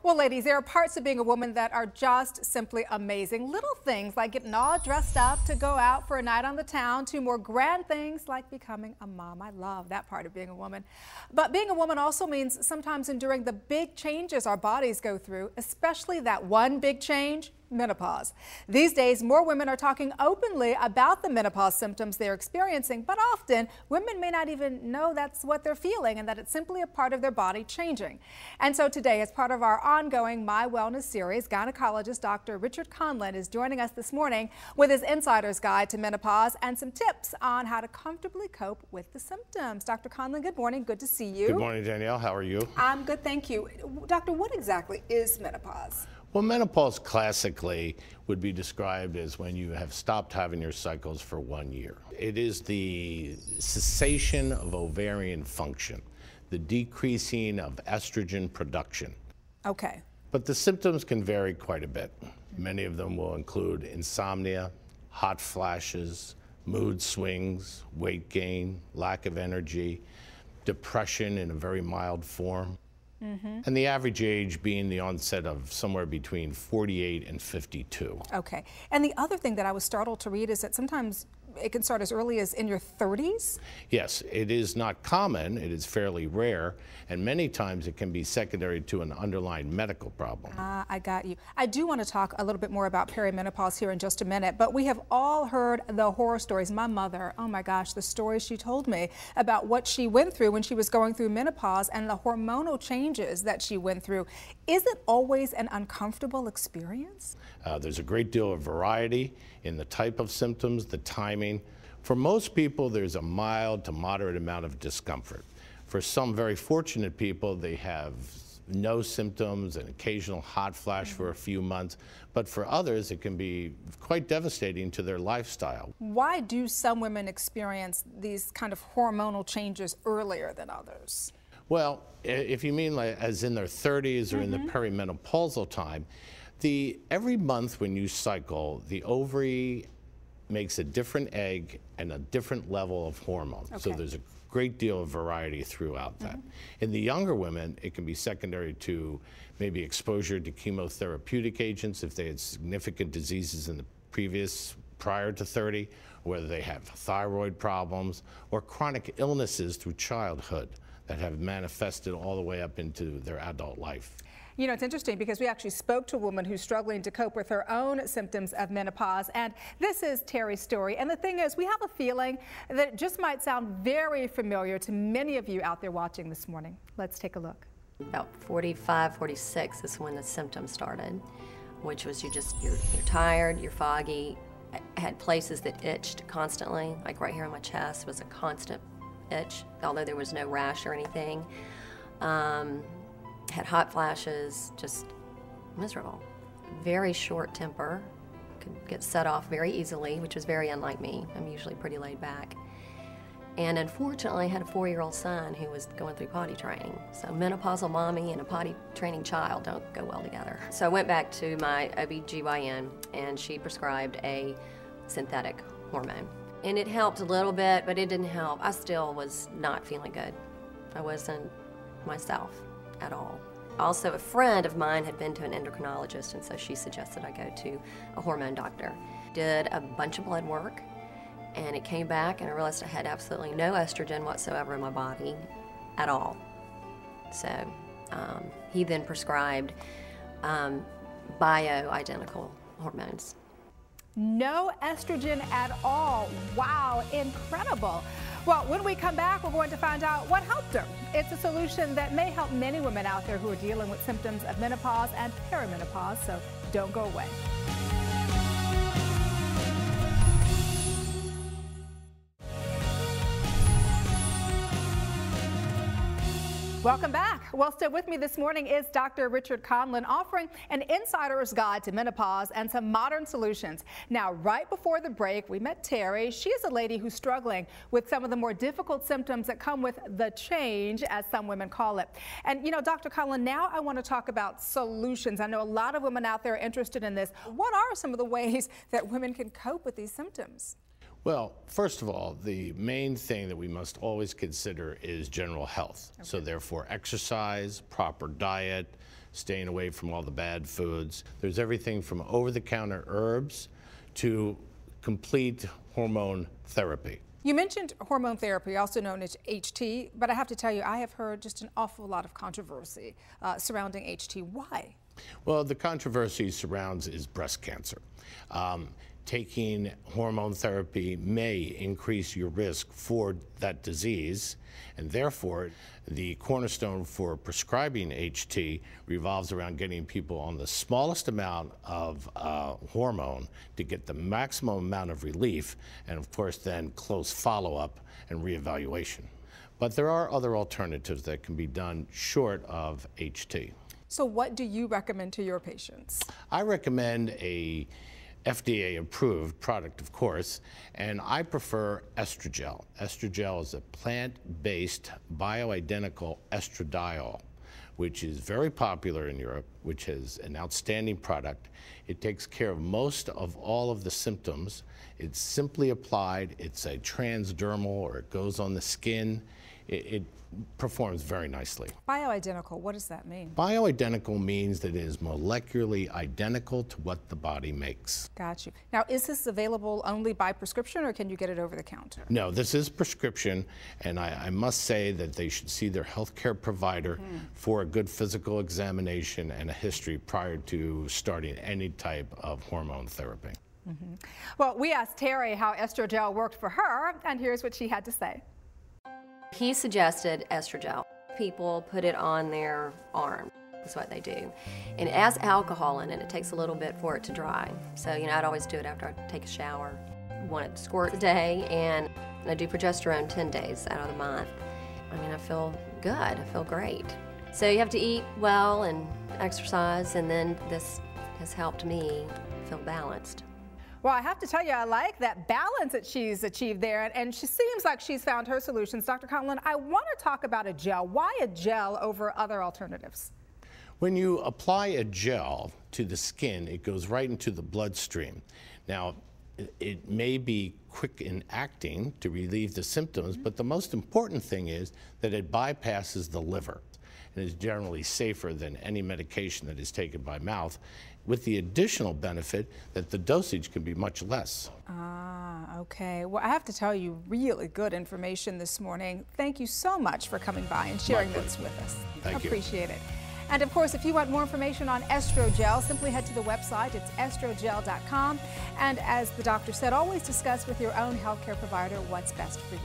Well, ladies, there are parts of being a woman that are just simply amazing. Little things like getting all dressed up to go out for a night on the town, to more grand things like becoming a mom. I love that part of being a woman. But being a woman also means sometimes enduring the big changes our bodies go through, especially that one big change, menopause. These days, more women are talking openly about the menopause symptoms they're experiencing, but often women may not even know that's what they're feeling and that it's simply a part of their body changing. And so today, as part of our ongoing My Wellness series, gynecologist Dr. Richard Conlon is joining us this morning with his insider's guide to menopause and some tips on how to comfortably cope with the symptoms. Dr. Conlon, good morning. Good to see you. Good morning, Danielle. How are you? I'm good, thank you. Doctor, what exactly is menopause? Well, menopause classically would be described as when you have stopped having your cycles for 1 year. It is the cessation of ovarian function, the decreasing of estrogen production. Okay. But the symptoms can vary quite a bit. Many of them will include insomnia, hot flashes, mood swings, weight gain, lack of energy, depression in a very mild form. And the average age being the onset of somewhere between 48 and 52. Okay. And the other thing that I was startled to read is that sometimes it can start as early as in your 30s? Yes, it is not common, it is fairly rare, and many times it can be secondary to an underlying medical problem. I got you. I do want to talk a little bit more about perimenopause here in just a minute, but we have all heard the horror stories. My mother, oh my gosh, the stories she told me about what she went through when she was going through menopause and the hormonal changes that she went through. Is it always an uncomfortable experience? There's a great deal of variety in the type of symptoms, the timing. For most people, there's a mild to moderate amount of discomfort. For some very fortunate people, they have no symptoms, an occasional hot flash for a few months, but for others, it can be quite devastating to their lifestyle. Why do some women experience these kind of hormonal changes earlier than others? Well, if you mean like as in their 30s or in the perimenopausal time, every month when you cycle, the ovary makes a different egg and a different level of hormone. Okay. So there's a great deal of variety throughout that. In the younger women, it can be secondary to maybe exposure to chemotherapeutic agents if they had significant diseases in the prior to 30, whether they have thyroid problems or chronic illnesses through childhood that have manifested all the way up into their adult life. You know, it's interesting because we actually spoke to a woman who's struggling to cope with her own symptoms of menopause, and this is Terry's story. And the thing is, we have a feeling that it just might sound very familiar to many of you out there watching this morning. Let's take a look. About 45, 46 is when the symptoms started, which was you're tired, you're foggy. I had places that itched constantly, like right here on my chest was a constant itch, although there was no rash or anything. Had hot flashes, just miserable. Very short temper, could get set off very easily, which was very unlike me. I'm usually pretty laid back. And unfortunately, I had a 4-year-old son who was going through potty training. So menopausal mommy and a potty training child don't go well together. So I went back to my OB/GYN and she prescribed a synthetic hormone. And it helped a little bit, but it didn't help. I still was not feeling good. I wasn't myself at all. Also, a friend of mine had been to an endocrinologist, and so she suggested I go to a hormone doctor. Did a bunch of blood work, and it came back, and I realized I had absolutely no estrogen whatsoever in my body at all. So he then prescribed bio-identical hormones. No estrogen at all. Wow, incredible. Well, when we come back, we're going to find out what helped her. It's a solution that may help many women out there who are dealing with symptoms of menopause and perimenopause, so don't go away. Welcome back. Well, still with me this morning is Dr. Richard Conlon, offering an insider's guide to menopause and some modern solutions. Now, right before the break, we met Terry. She is a lady who's struggling with some of the more difficult symptoms that come with the change, as some women call it. And, you know, Dr. Conlon, now I want to talk about solutions. I know a lot of women out there are interested in this. What are some of the ways that women can cope with these symptoms? Well, first of all, the main thing that we must always consider is general health. Okay. So therefore, exercise, proper diet, staying away from all the bad foods. There's everything from over-the-counter herbs to complete hormone therapy. You mentioned hormone therapy, also known as HT, but I have to tell you, I have heard just an awful lot of controversy surrounding HT. Why? Well, the controversy surrounds is breast cancer. Taking hormone therapy may increase your risk for that disease, and therefore the cornerstone for prescribing HT revolves around getting people on the smallest amount of hormone to get the maximum amount of relief, and of course then close follow-up and reevaluation. But there are other alternatives that can be done short of HT. So what do you recommend to your patients? I recommend a FDA-approved product, of course, and I prefer estrogel. Estrogel is a plant-based bioidentical estradiol, which is very popular in Europe, which is an outstanding product. It takes care of most of all of the symptoms. It's simply applied. It's a transdermal, or it goes on the skin. It performs very nicely. Bioidentical, what does that mean? Bioidentical means that it is molecularly identical to what the body makes. Got you. Now, is this available only by prescription, or can you get it over the counter? No, this is prescription, and I must say that they should see their healthcare provider for a good physical examination and a history prior to starting any type of hormone therapy. Well, we asked Terry how estrogel worked for her, and here's what she had to say. He suggested estrogel. People put it on their arm. That's what they do. And it has alcohol in it. It takes a little bit for it to dry. So, I'd always do it after I take a shower. 1 squirt a day, and I do progesterone 10 days out of the month. I feel good. I feel great. So you have to eat well and exercise, and then this has helped me feel balanced. Well, I have to tell you, I like that balance that she's achieved there, and she seems like she's found her solutions. Dr. Conlon, I want to talk about a gel. Why a gel over other alternatives? When you apply a gel to the skin, it goes right into the bloodstream. Now, it may be quick in acting to relieve the symptoms, but the most important thing is that it bypasses the liver and is generally safer than any medication that is taken by mouth, with the additional benefit that the dosage can be much less. Ah, okay. Well, I have to tell you, really good information this morning. Thank you so much for coming by and sharing this with us. Thank you. Appreciate it. And of course, if you want more information on estrogel, simply head to the website. It's estrogel.com. And as the doctor said, always discuss with your own healthcare provider what's best for you.